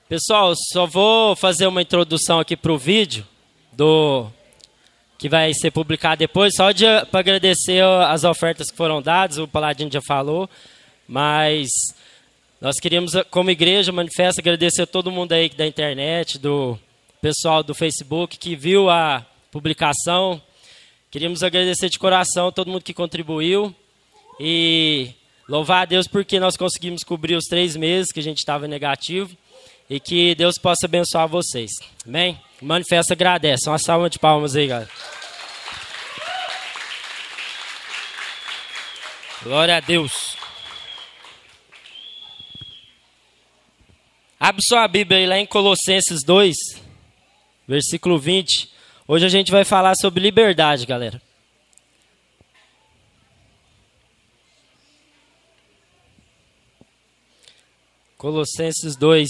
Pessoal, só vou fazer uma introdução aqui para o vídeo que vai ser publicado depois, só para agradecer as ofertas que foram dadas, o Paladino já falou, mas nós queríamos, como igreja, manifesto, agradecer a todo mundo aí da internet, do pessoal do Facebook que viu a publicação. Queríamos agradecer de coração a todo mundo que contribuiu e louvar a Deus porque nós conseguimos cobrir os 3 meses que a gente estava negativo e que Deus possa abençoar vocês. Amém? O manifesto agradece. Uma salva de palmas aí, galera. Glória a Deus. Abre sua Bíblia aí lá em Colossenses 2, versículo 20. Hoje a gente vai falar sobre liberdade, galera. Colossenses 2.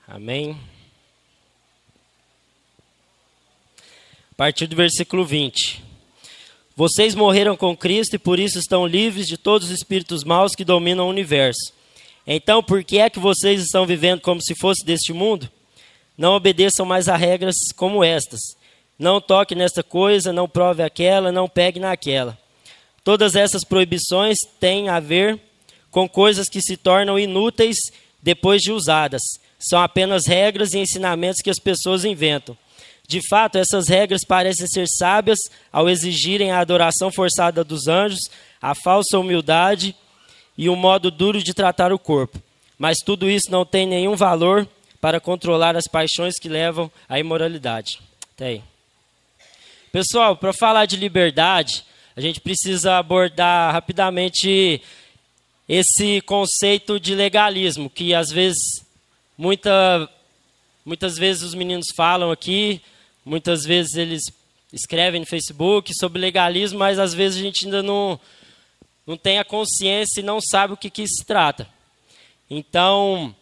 Amém. A partir do versículo 20. Vocês morreram com Cristo e por isso estão livres de todos os espíritos maus que dominam o universo. Então, por que é que vocês estão vivendo como se fosse deste mundo? Não obedeçam mais a regras como estas. Não toque nesta coisa, não prove aquela, não pegue naquela. Todas essas proibições têm a ver com coisas que se tornam inúteis depois de usadas. São apenas regras e ensinamentos que as pessoas inventam. De fato, essas regras parecem ser sábias ao exigirem a adoração forçada dos anjos, a falsa humildade e um modo duro de tratar o corpo. Mas tudo isso não tem nenhum valor para controlar as paixões que levam à imoralidade. Até aí. Pessoal, para falar de liberdade, a gente precisa abordar rapidamente esse conceito de legalismo, que às vezes, muitas vezes os meninos falam aqui, muitas vezes eles escrevem no Facebook sobre legalismo, mas às vezes a gente ainda não tem a consciência e não sabe o que se trata. Então,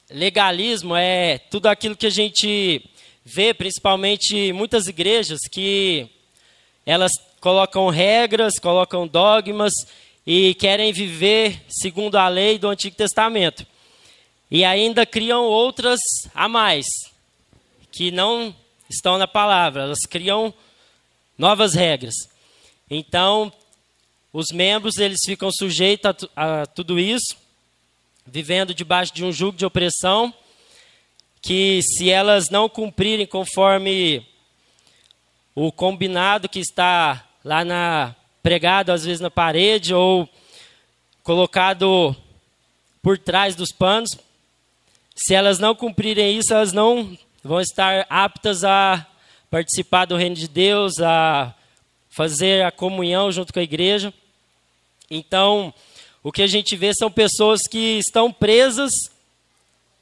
legalismo é tudo aquilo que a gente vê, principalmente em muitas igrejas, que elas colocam regras, colocam dogmas e querem viver segundo a lei do Antigo Testamento. E ainda criam outras a mais, que não estão na palavra. Elas criam novas regras. Então, os membros eles ficam sujeitos a tudo isso, vivendo debaixo de um jugo de opressão, que se elas não cumprirem conforme o combinado que está lá pregado, às vezes na parede, ou colocado por trás dos panos, se elas não cumprirem isso, elas não vão estar aptas a participar do reino de Deus, a fazer a comunhão junto com a igreja. Então, o que a gente vê são pessoas que estão presas,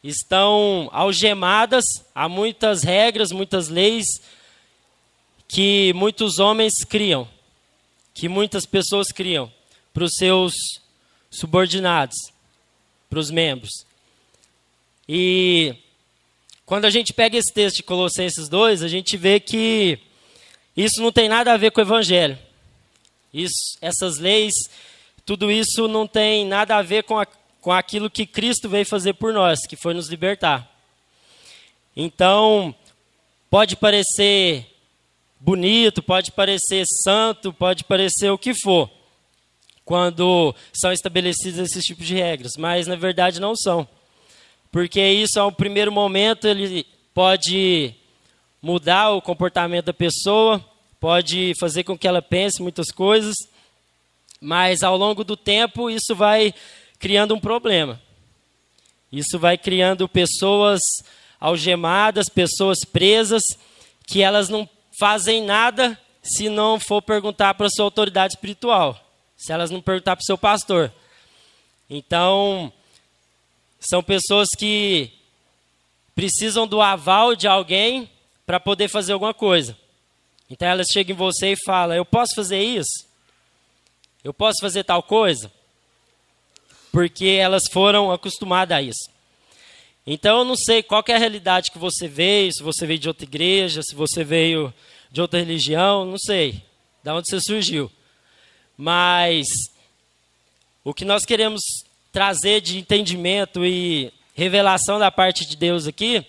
estão algemadas a muitas regras, muitas leis que muitos homens criam, que muitas pessoas criam para os seus subordinados, para os membros. E quando a gente pega esse texto de Colossenses 2, a gente vê que isso não tem nada a ver com o Evangelho. Essas leis, tudo isso não tem nada a ver com aquilo que Cristo veio fazer por nós, que foi nos libertar. Então, pode parecer bonito, pode parecer santo, pode parecer o que for, quando são estabelecidos esses tipos de regras, mas na verdade não são. Porque isso, ao primeiro momento, ele pode mudar o comportamento da pessoa, pode fazer com que ela pense muitas coisas, mas ao longo do tempo isso vai criando um problema. Isso vai criando pessoas algemadas, pessoas presas, que elas não fazem nada se não for perguntar para a sua autoridade espiritual, se elas não perguntar para o seu pastor. Então, são pessoas que precisam do aval de alguém para poder fazer alguma coisa. Então elas chegam em você e falam, eu posso fazer isso? Eu posso fazer tal coisa? Porque elas foram acostumadas a isso. Então eu não sei qual que é a realidade que você veio, se você veio de outra igreja, se você veio de outra religião, não sei de onde você surgiu. Mas o que nós queremos trazer de entendimento e revelação da parte de Deus aqui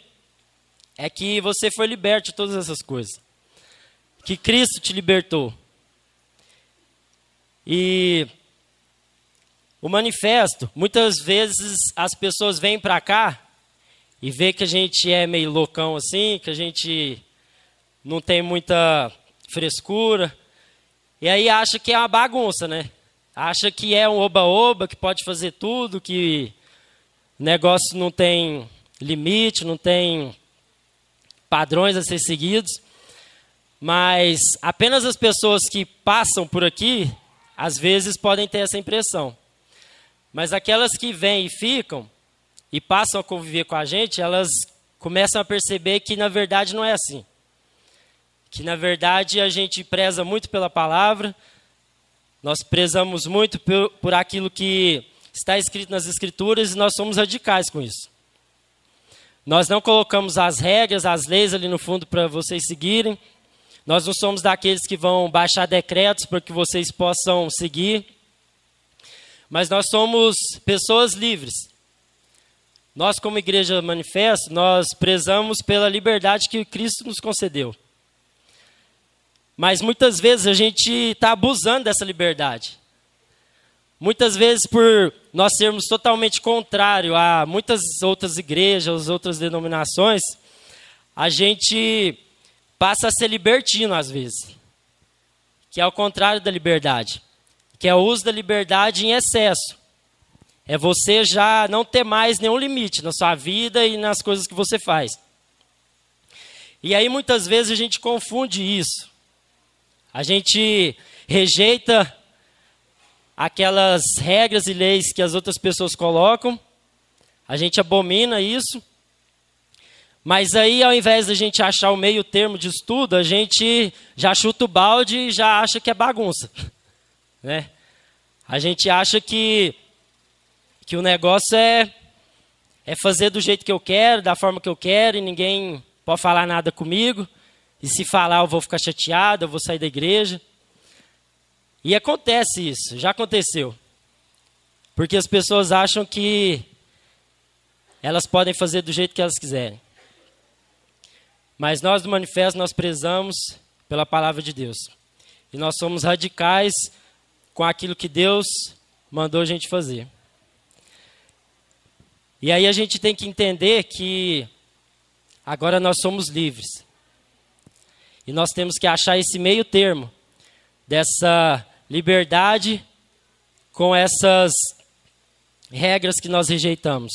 é que você foi liberto de todas essas coisas. Que Cristo te libertou. E o manifesto, muitas vezes as pessoas vêm para cá e vê que a gente é meio loucão assim, que a gente não tem muita frescura. E aí acha que é uma bagunça, né? Acha que é um oba-oba, que pode fazer tudo, que o negócio não tem limite, não tem padrões a ser seguidos. Mas apenas as pessoas que passam por aqui, às vezes podem ter essa impressão. Mas aquelas que vêm e ficam, e passam a conviver com a gente, elas começam a perceber que na verdade não é assim. Que na verdade a gente preza muito pela palavra, nós prezamos muito por aquilo que está escrito nas Escrituras e nós somos radicais com isso. Nós não colocamos as regras, as leis ali no fundo para vocês seguirem. Nós não somos daqueles que vão baixar decretos para que vocês possam seguir. Mas nós somos pessoas livres. Nós, como Igreja Manifesto, nós prezamos pela liberdade que Cristo nos concedeu. Mas muitas vezes a gente está abusando dessa liberdade. Muitas vezes, por nós sermos totalmente contrário a muitas outras igrejas, outras denominações, a gente passa a ser libertino às vezes. Que é o contrário da liberdade. Que é o uso da liberdade em excesso. É você já não ter mais nenhum limite na sua vida e nas coisas que você faz. E aí muitas vezes a gente confunde isso. A gente rejeita aquelas regras e leis que as outras pessoas colocam. A gente abomina isso. Mas aí, ao invés de a gente achar o meio termo disso tudo, a gente já chuta o balde e já acha que é bagunça. Né? A gente acha que o negócio é fazer do jeito que eu quero, da forma que eu quero, e ninguém pode falar nada comigo. E se falar, eu vou ficar chateado, eu vou sair da igreja. E acontece isso, já aconteceu. Porque as pessoas acham que elas podem fazer do jeito que elas quiserem. Mas nós do Manifesto, nós prezamos pela palavra de Deus. E nós somos radicais com aquilo que Deus mandou a gente fazer. E aí a gente tem que entender que agora nós somos livres. E nós temos que achar esse meio termo dessa liberdade com essas regras que nós rejeitamos.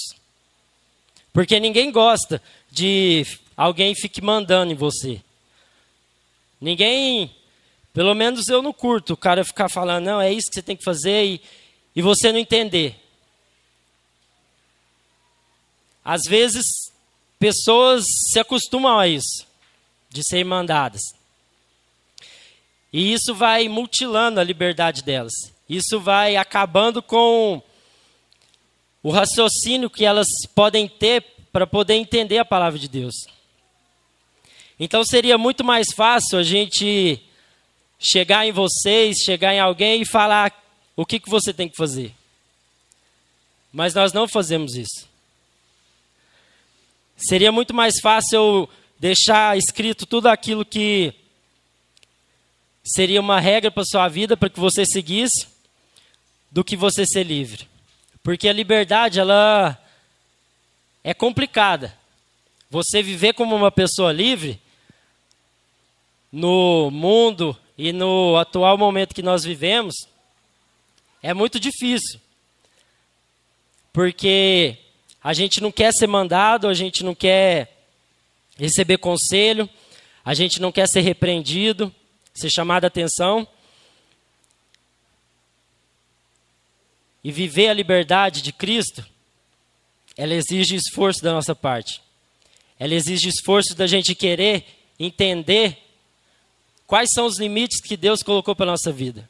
Porque ninguém gosta de alguém fique mandando em você. Ninguém, pelo menos eu não curto o cara ficar falando, não, é isso que você tem que fazer e você não entender. Às vezes, pessoas se acostumam a isso, de serem mandadas. E isso vai mutilando a liberdade delas. Isso vai acabando com o raciocínio que elas podem ter para poder entender a palavra de Deus. Então seria muito mais fácil a gente chegar em vocês, chegar em alguém e falar o que você tem que fazer. Mas nós não fazemos isso. Seria muito mais fácil eu deixar escrito tudo aquilo que seria uma regra para a sua vida, para que você seguisse, do que você ser livre. Porque a liberdade, ela é complicada. Você viver como uma pessoa livre, no mundo e no atual momento que nós vivemos, é muito difícil. Porque a gente não quer ser mandado, a gente não quer receber conselho, a gente não quer ser repreendido, ser chamado a atenção. E viver a liberdade de Cristo, ela exige esforço da nossa parte. Ela exige esforço da gente querer entender quais são os limites que Deus colocou para a nossa vida.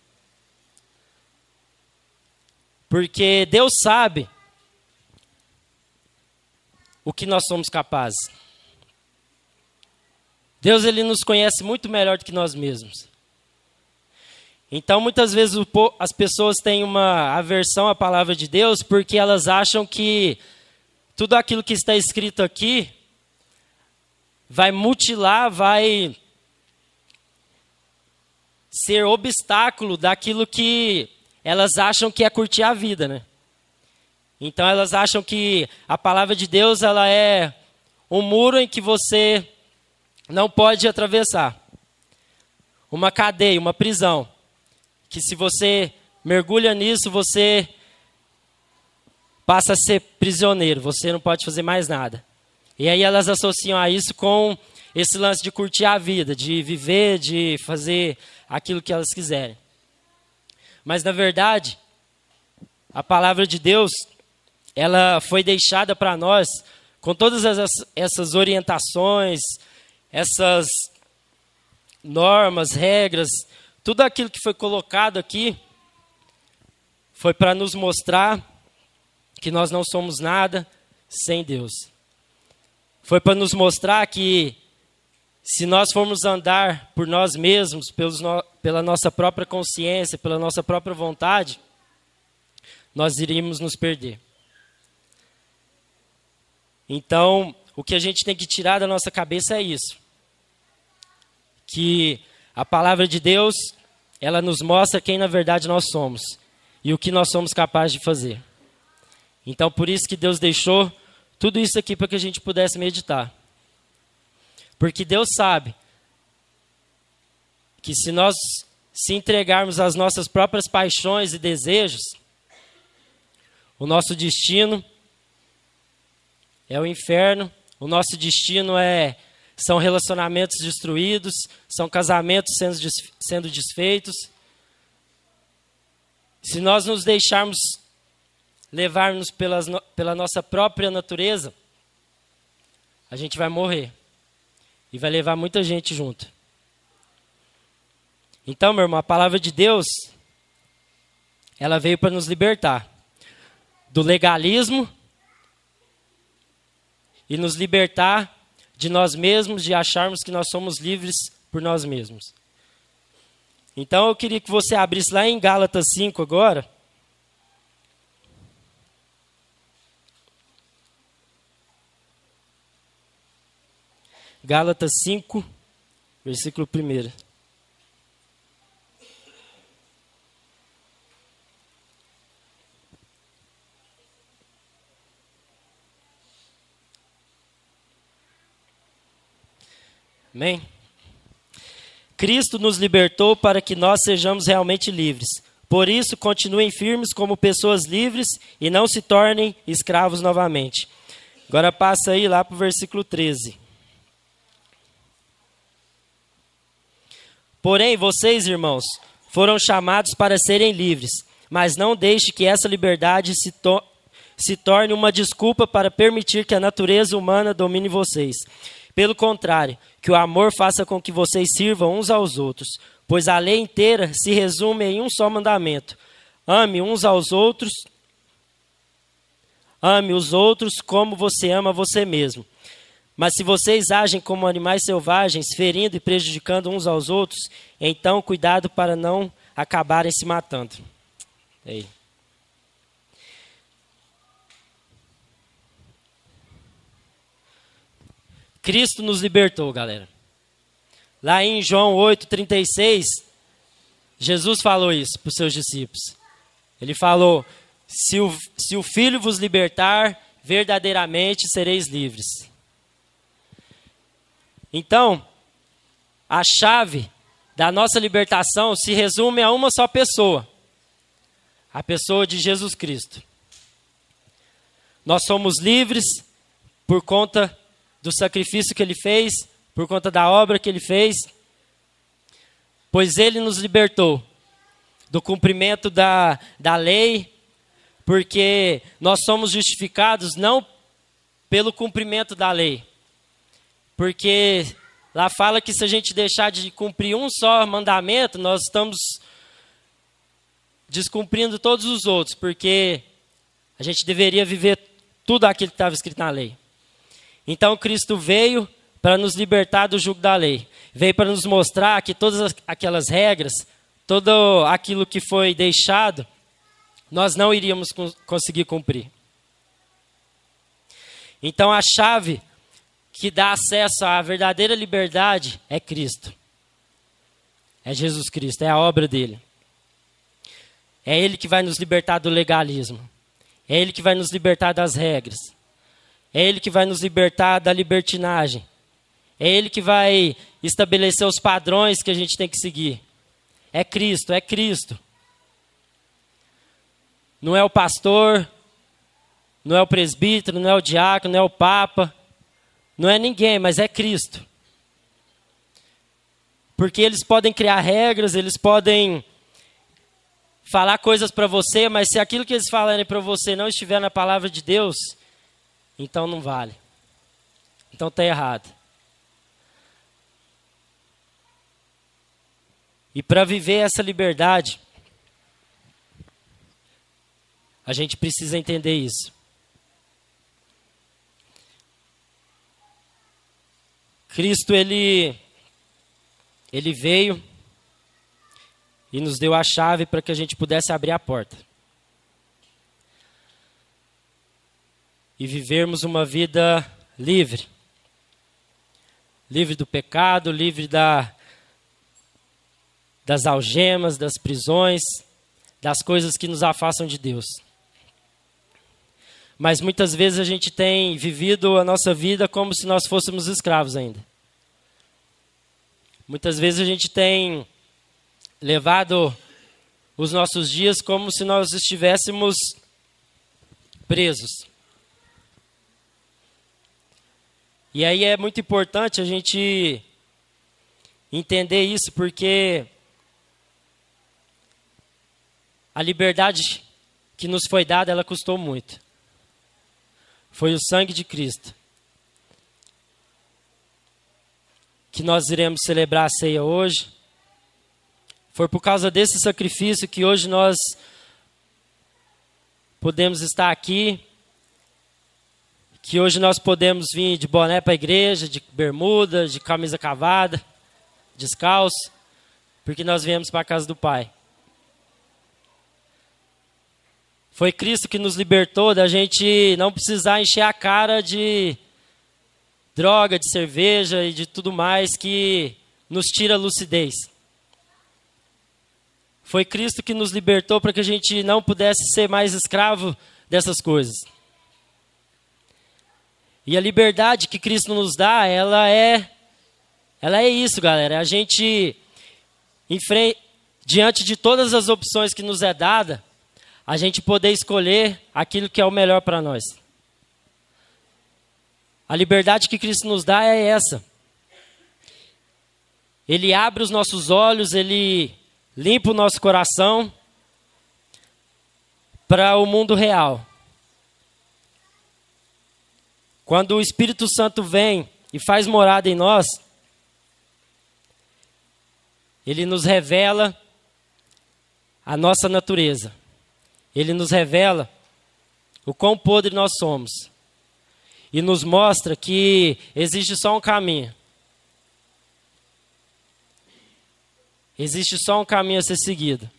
Porque Deus sabe o que nós somos capazes. Deus, ele nos conhece muito melhor do que nós mesmos. Então, muitas vezes as pessoas têm uma aversão à palavra de Deus porque elas acham que tudo aquilo que está escrito aqui vai mutilar, vai ser obstáculo daquilo que elas acham que é curtir a vida, né? Então elas acham que a palavra de Deus ela é um muro em que você não pode atravessar. Uma cadeia, uma prisão. Que se você mergulha nisso, você passa a ser prisioneiro. Você não pode fazer mais nada. E aí elas associam a isso com esse lance de curtir a vida, de viver, de fazer aquilo que elas quiserem. Mas na verdade, a palavra de Deus, ela foi deixada para nós com todas essas orientações, essas normas, regras, tudo aquilo que foi colocado aqui foi para nos mostrar que nós não somos nada sem Deus. Foi para nos mostrar que se nós formos andar por nós mesmos, pela nossa própria consciência, pela nossa própria vontade, nós iríamos nos perder. Então, o que a gente tem que tirar da nossa cabeça é isso. Que a palavra de Deus, ela nos mostra quem na verdade nós somos e o que nós somos capazes de fazer. Então, por isso que Deus deixou tudo isso aqui para que a gente pudesse meditar. Porque Deus sabe que se nós se entregarmos às nossas próprias paixões e desejos, o nosso destino é o inferno, o nosso destino são relacionamentos destruídos, são casamentos sendo desfeitos. Se nós nos deixarmos levarmos pela nossa própria natureza, a gente vai morrer. E vai levar muita gente junto. Então, meu irmão, a palavra de Deus, ela veio para nos libertar do legalismo e nos libertar de nós mesmos, de acharmos que nós somos livres por nós mesmos. Então, eu queria que você abrisse lá em Gálatas 5 agora. Gálatas 5, versículo 1. Amém? Cristo nos libertou para que nós sejamos realmente livres. Por isso, continuem firmes como pessoas livres e não se tornem escravos novamente. Agora passa aí lá para o versículo 13. Porém, vocês, irmãos, foram chamados para serem livres, mas não deixe que essa liberdade se torne uma desculpa para permitir que a natureza humana domine vocês. Pelo contrário, que o amor faça com que vocês sirvam uns aos outros, pois a lei inteira se resume em um só mandamento: ame uns aos outros, ame os outros como você ama você mesmo. Mas se vocês agem como animais selvagens, ferindo e prejudicando uns aos outros, então cuidado para não acabarem se matando. Aí. Cristo nos libertou, galera. Lá em João 8,36, Jesus falou isso para os seus discípulos. Ele falou: se o Filho vos libertar, verdadeiramente sereis livres. Então, a chave da nossa libertação se resume a uma só pessoa. A pessoa de Jesus Cristo. Nós somos livres por conta do sacrifício que Ele fez, por conta da obra que Ele fez, pois Ele nos libertou do cumprimento da lei, porque nós somos justificados não pelo cumprimento da lei, porque lá fala que se a gente deixar de cumprir um só mandamento, nós estamos descumprindo todos os outros, porque a gente deveria viver tudo aquilo que estava escrito na lei. Então Cristo veio para nos libertar do jugo da lei. Veio para nos mostrar que todas aquelas regras, tudo aquilo que foi deixado, nós não iríamos conseguir cumprir. Então a chave que dá acesso à verdadeira liberdade é Cristo. É Jesus Cristo, é a obra dele. É Ele que vai nos libertar do legalismo. É Ele que vai nos libertar das regras. É Ele que vai nos libertar da libertinagem. É Ele que vai estabelecer os padrões que a gente tem que seguir. É Cristo, é Cristo. Não é o pastor, não é o presbítero, não é o diácono, não é o papa. Não é ninguém, mas é Cristo. Porque eles podem criar regras, eles podem falar coisas para você, mas se aquilo que eles falarem para você não estiver na palavra de Deus, então não vale. Então está errado. E para viver essa liberdade, a gente precisa entender isso. Cristo, ele veio e nos deu a chave para que a gente pudesse abrir a porta. E vivermos uma vida livre. Livre do pecado, livre das algemas, das prisões, das coisas que nos afastam de Deus. Mas muitas vezes a gente tem vivido a nossa vida como se nós fôssemos escravos ainda. Muitas vezes a gente tem levado os nossos dias como se nós estivéssemos presos. E aí é muito importante a gente entender isso, porque a liberdade que nos foi dada, ela custou muito. Foi o sangue de Cristo. Que nós iremos celebrar a ceia hoje. Foi por causa desse sacrifício que hoje nós podemos estar aqui. Que hoje nós podemos vir de boné para a igreja, de bermuda, de camisa cavada, descalço. Porque nós viemos para a casa do Pai. Foi Cristo que nos libertou da gente não precisar encher a cara de droga, de cerveja e de tudo mais que nos tira a lucidez. Foi Cristo que nos libertou para que a gente não pudesse ser mais escravo dessas coisas. E a liberdade que Cristo nos dá, ela é isso, galera. A gente, diante de todas as opções que nos é dada, a gente poder escolher aquilo que é o melhor para nós. A liberdade que Cristo nos dá é essa. Ele abre os nossos olhos, Ele limpa o nosso coração para o mundo real. Quando o Espírito Santo vem e faz morada em nós, Ele nos revela a nossa natureza. Ele nos revela o quão podre nós somos. E nos mostra que existe só um caminho. Existe só um caminho a ser seguido.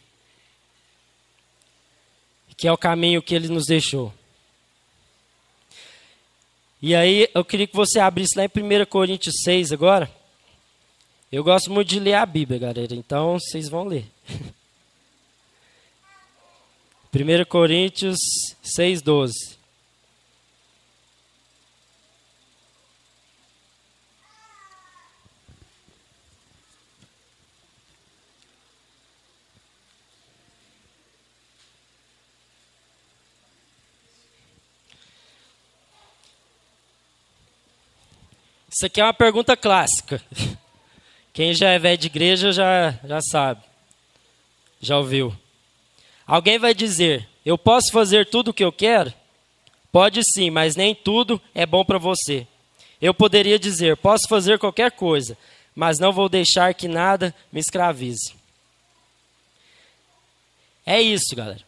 Que é o caminho que Ele nos deixou. E aí eu queria que você abrisse lá em 1 Coríntios 6 agora. Eu gosto muito de ler a Bíblia, galera. Então vocês vão ler. 1 Coríntios 6:12. Isso aqui é uma pergunta clássica. Quem já é velho de igreja já sabe. Já ouviu. Alguém vai dizer, eu posso fazer tudo o que eu quero? Pode sim, mas nem tudo é bom para você. Eu poderia dizer, posso fazer qualquer coisa, mas não vou deixar que nada me escravize. É isso, galera.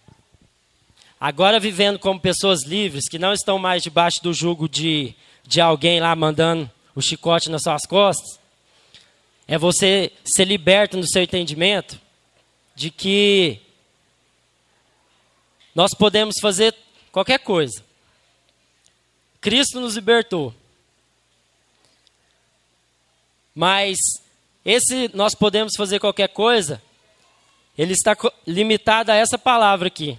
Agora vivendo como pessoas livres, que não estão mais debaixo do jugo de de alguém lá mandando o chicote nas suas costas. É você ser liberto no seu entendimento de que nós podemos fazer qualquer coisa. Cristo nos libertou. Mas esse nós podemos fazer qualquer coisa, ele está limitado a essa palavra aqui.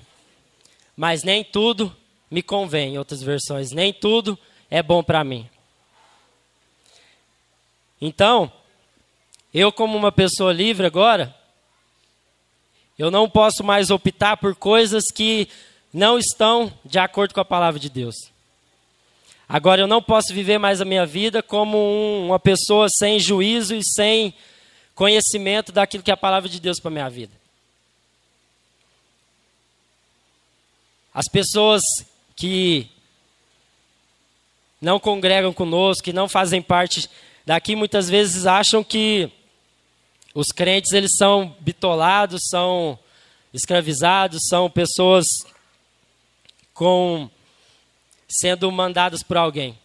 Mas nem tudo me convém, em outras versões. Nem tudo é bom para mim. Então, eu como uma pessoa livre agora, eu não posso mais optar por coisas que não estão de acordo com a palavra de Deus. Agora, eu não posso viver mais a minha vida como uma pessoa sem juízo e sem conhecimento daquilo que é a palavra de Deus para a minha vida. As pessoas que não congregam conosco, que não fazem parte daqui, muitas vezes acham que os crentes eles são bitolados, são escravizados, são pessoas sendo mandadas por alguém.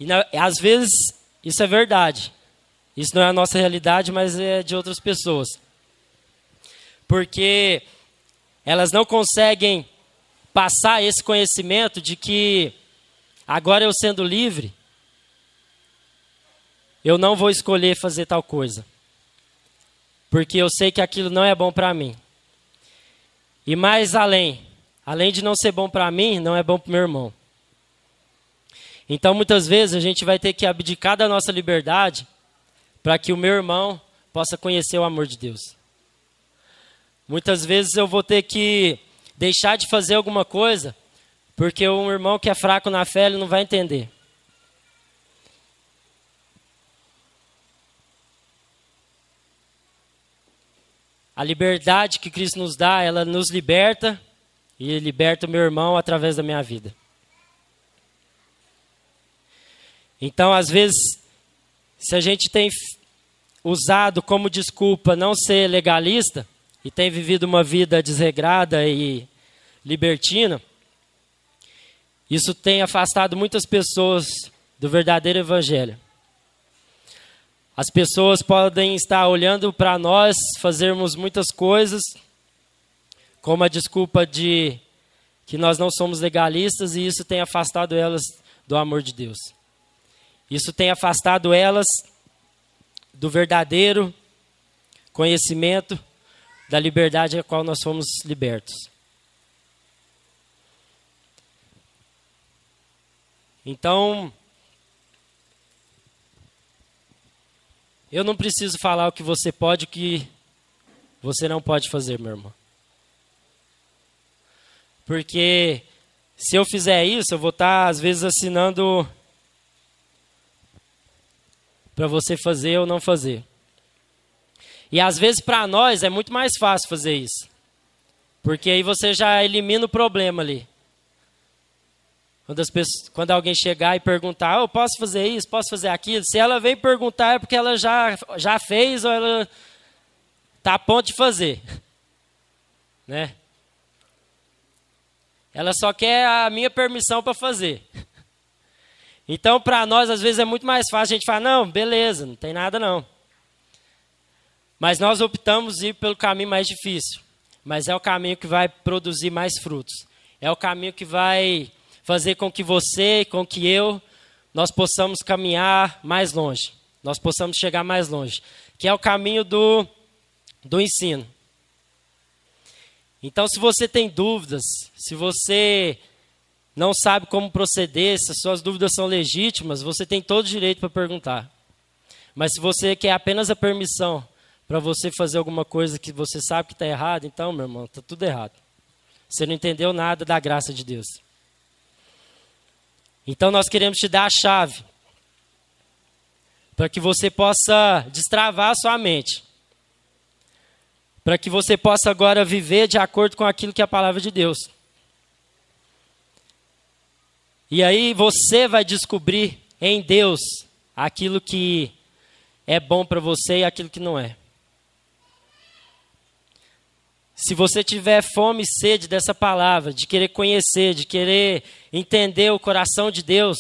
E às vezes isso é verdade. Isso não é a nossa realidade, mas é de outras pessoas. Porque elas não conseguem passar esse conhecimento de que agora eu sendo livre, eu não vou escolher fazer tal coisa. Porque eu sei que aquilo não é bom para mim. E mais além de não ser bom para mim, não é bom para o meu irmão. Então, muitas vezes, a gente vai ter que abdicar da nossa liberdade para que o meu irmão possa conhecer o amor de Deus. Muitas vezes eu vou ter que deixar de fazer alguma coisa porque um irmão que é fraco na fé, ele não vai entender. A liberdade que Cristo nos dá, ela nos liberta e liberta o meu irmão através da minha vida. Então, às vezes, se a gente tem usado como desculpa não ser legalista e tem vivido uma vida desregrada e libertina, isso tem afastado muitas pessoas do verdadeiro evangelho. As pessoas podem estar olhando para nós fazermos muitas coisas como a desculpa de que nós não somos legalistas, e isso tem afastado elas do amor de Deus. Isso tem afastado elas do verdadeiro conhecimento da liberdade a qual nós fomos libertos. Então, eu não preciso falar o que você pode e o que você não pode fazer, meu irmão. Porque se eu fizer isso, eu vou estar, às vezes, assinando para você fazer ou não fazer. E, às vezes, para nós, é muito mais fácil fazer isso. Porque aí você já elimina o problema ali. Quando alguém chegar e perguntar, eu posso fazer isso, posso fazer aquilo? Se ela vem perguntar é porque ela já fez ou ela está a ponto de fazer. Né? Ela só quer a minha permissão para fazer. Então, para nós, às vezes, é muito mais fácil a gente falar, não, beleza, não tem nada não. Mas nós optamos ir pelo caminho mais difícil. Mas é o caminho que vai produzir mais frutos. É o caminho que vai fazer com que você, com que eu, nós possamos caminhar mais longe. Nós possamos chegar mais longe. Que é o caminho do ensino. Então, se você tem dúvidas, se você não sabe como proceder, se as suas dúvidas são legítimas, você tem todo o direito para perguntar. Mas se você quer apenas a permissão para você fazer alguma coisa que você sabe que está errado, então, meu irmão, está tudo errado. Você não entendeu nada da graça de Deus. Então, nós queremos te dar a chave para que você possa destravar a sua mente. Para que você possa agora viver de acordo com aquilo que é a palavra de Deus. E aí você vai descobrir em Deus aquilo que é bom para você e aquilo que não é. Se você tiver fome e sede dessa palavra, de querer conhecer, de querer entender o coração de Deus,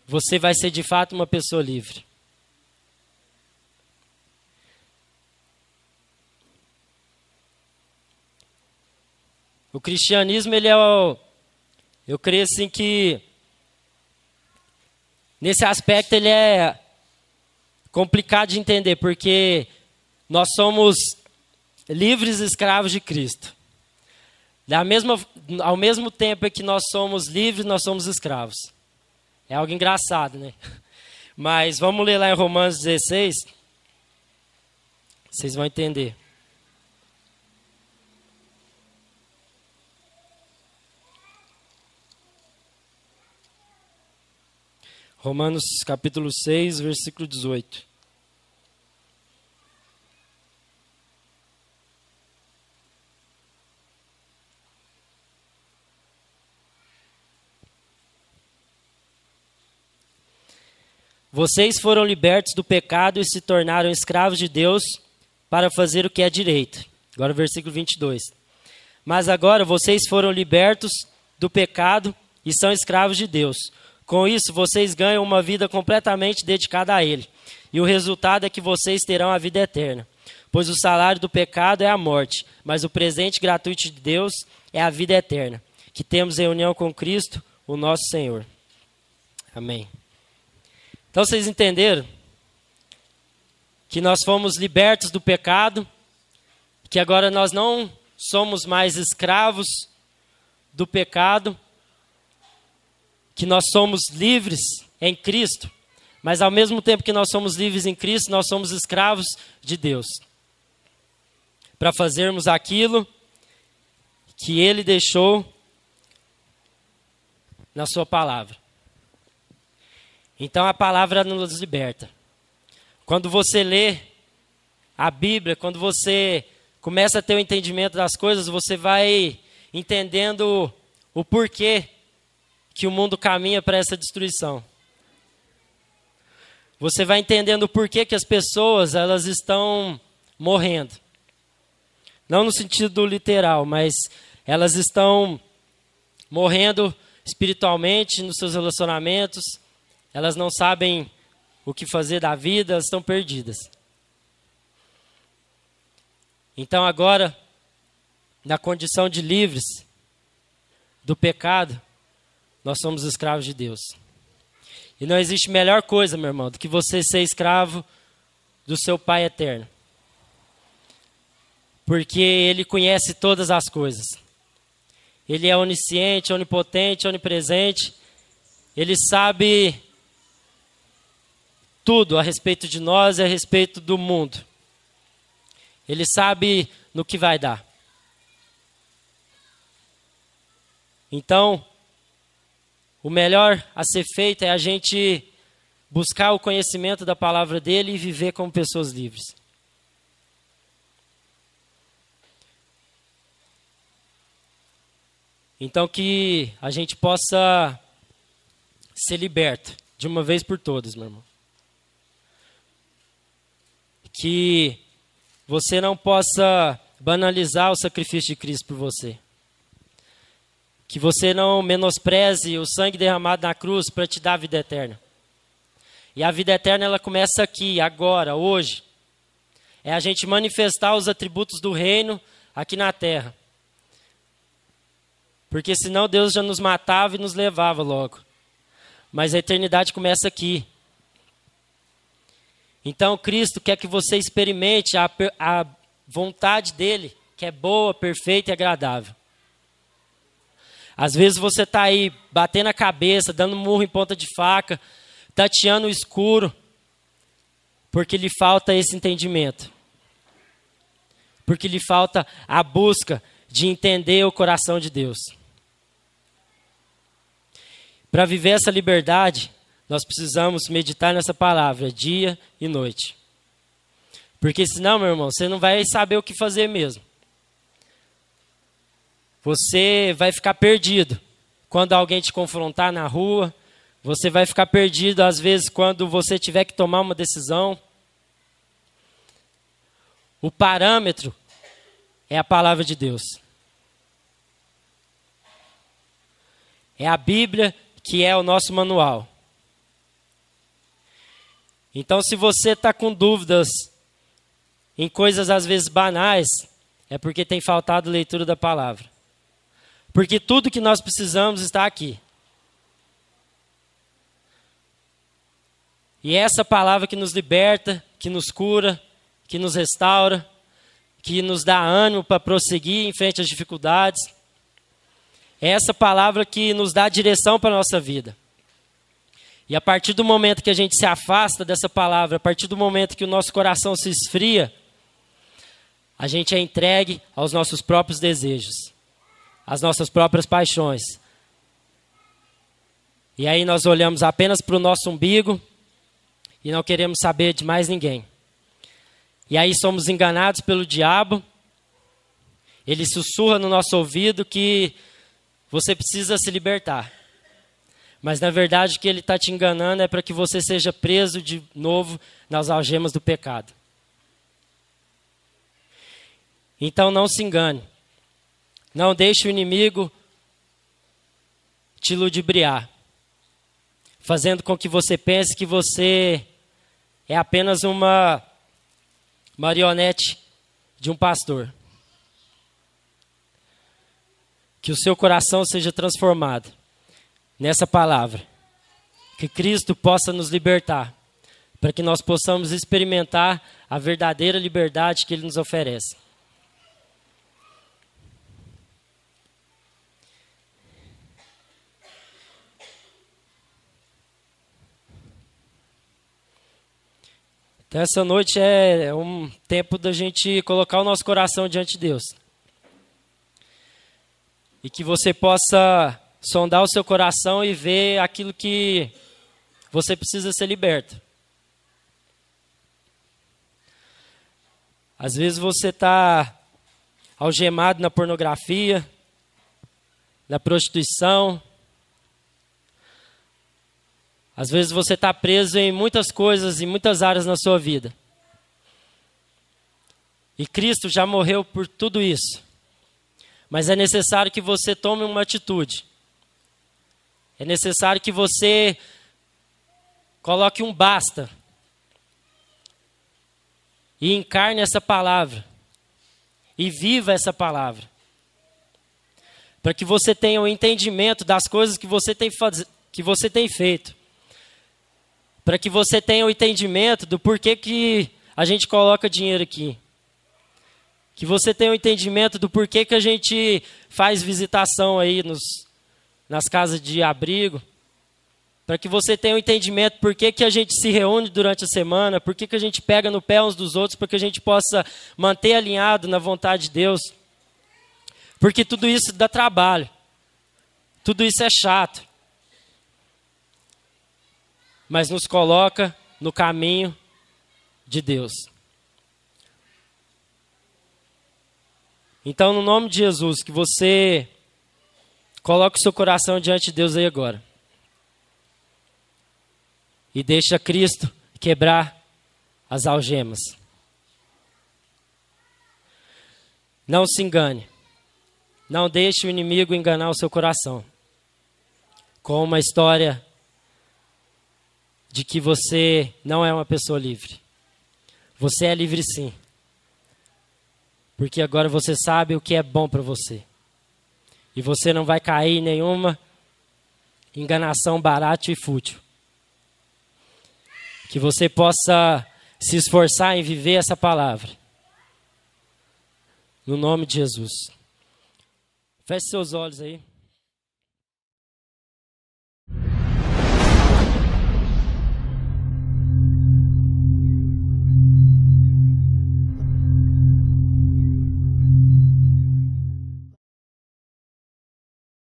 você vai ser de fato uma pessoa livre. O cristianismo, ele é eu creio assim que, nesse aspecto, ele é complicado de entender, porque nós somos livres escravos de Cristo. Ao mesmo tempo que nós somos livres, nós somos escravos. É algo engraçado, né? Mas vamos ler lá em Romanos 16, vocês vão entender. Romanos capítulo 6, versículo 18. Vocês foram libertos do pecado e se tornaram escravos de Deus para fazer o que é direito. Agora o versículo 22. Mas agora vocês foram libertos do pecado e são escravos de Deus. Com isso, vocês ganham uma vida completamente dedicada a Ele. E o resultado é que vocês terão a vida eterna. Pois o salário do pecado é a morte, mas o presente gratuito de Deus é a vida eterna, que temos em união com Cristo, o nosso Senhor. Amém. Então vocês entenderam que nós fomos libertos do pecado, que agora nós não somos mais escravos do pecado, que nós somos livres em Cristo, mas ao mesmo tempo que nós somos livres em Cristo, nós somos escravos de Deus, para fazermos aquilo que Ele deixou na sua palavra. Então a palavra nos liberta. Quando você lê a Bíblia, quando você começa a ter o entendimento das coisas, você vai entendendo o porquê que o mundo caminha para essa destruição. Você vai entendendo o porquê que as pessoas elas estão morrendo. Não no sentido literal, mas elas estão morrendo espiritualmente nos seus relacionamentos. Elas não sabem o que fazer da vida, elas estão perdidas. Então agora, na condição de livres do pecado, nós somos escravos de Deus. E não existe melhor coisa, meu irmão, do que você ser escravo do seu Pai eterno. Porque Ele conhece todas as coisas. Ele é onisciente, onipotente, onipresente. Ele sabe tudo a respeito de nós e a respeito do mundo. Ele sabe no que vai dar. Então, o melhor a ser feito é a gente buscar o conhecimento da palavra dele e viver como pessoas livres. Então que a gente possa ser liberto de uma vez por todas, meu irmão. Que você não possa banalizar o sacrifício de Cristo por você. Que você não menospreze o sangue derramado na cruz para te dar a vida eterna. E a vida eterna ela começa aqui, agora, hoje. É a gente manifestar os atributos do reino aqui na terra. Porque senão Deus já nos matava e nos levava logo. Mas a eternidade começa aqui. Então Cristo quer que você experimente a vontade dele, que é boa, perfeita e agradável. Às vezes você está aí batendo a cabeça, dando murro em ponta de faca, tateando o escuro, porque lhe falta esse entendimento. Porque lhe falta a busca de entender o coração de Deus. Para viver essa liberdade, nós precisamos meditar nessa palavra dia e noite. Porque senão, meu irmão, você não vai saber o que fazer mesmo. Você vai ficar perdido quando alguém te confrontar na rua. Você vai ficar perdido, às vezes, quando você tiver que tomar uma decisão. O parâmetro é a palavra de Deus. É a Bíblia que é o nosso manual. Então, se você está com dúvidas em coisas às vezes banais, é porque tem faltado leitura da palavra. Porque tudo que nós precisamos está aqui. E é essa palavra que nos liberta, que nos cura, que nos restaura, que nos dá ânimo para prosseguir em frente às dificuldades. É essa palavra que nos dá direção para a nossa vida. E a partir do momento que a gente se afasta dessa palavra, a partir do momento que o nosso coração se esfria, a gente é entregue aos nossos próprios desejos, às nossas próprias paixões. E aí nós olhamos apenas para o nosso umbigo e não queremos saber de mais ninguém. E aí somos enganados pelo diabo. Ele sussurra no nosso ouvido que você precisa se libertar. Mas na verdade o que ele está te enganando é para que você seja preso de novo nas algemas do pecado. Então não se engane. Não deixe o inimigo te ludibriar, fazendo com que você pense que você é apenas uma marionete de um pastor. Que o seu coração seja transformado nessa palavra. Que Cristo possa nos libertar, para que nós possamos experimentar a verdadeira liberdade que Ele nos oferece. Então essa noite é um tempo da gente colocar o nosso coração diante de Deus. E que você possa sondar o seu coração e ver aquilo que você precisa ser liberto. Às vezes você está algemado na pornografia, na prostituição. Às vezes você está preso em muitas coisas, em muitas áreas na sua vida. E Cristo já morreu por tudo isso. Mas é necessário que você tome uma atitude. É necessário que você coloque um basta. E encarne essa palavra. E viva essa palavra. Para que você tenha um entendimento das coisas que você tem feito. Para que você tenha um entendimento do porquê que a gente coloca dinheiro aqui. Que você tenha um entendimento do porquê que a gente faz visitação aí nas casas de abrigo. Para que você tenha um entendimento do porquê que a gente se reúne durante a semana, porquê que a gente pega no pé uns dos outros, para que a gente possa manter alinhado na vontade de Deus. Porque tudo isso dá trabalho. Tudo isso é chato. Mas nos coloca no caminho de Deus. Então, no nome de Jesus, que você coloque o seu coração diante de Deus aí agora. E deixa Cristo quebrar as algemas. Não se engane. Não deixe o inimigo enganar o seu coração. Com uma história de que você não é uma pessoa livre. Você é livre sim. Porque agora você sabe o que é bom para você. E você não vai cair em nenhuma enganação barata e fútil. Que você possa se esforçar em viver essa palavra. No nome de Jesus. Feche seus olhos aí.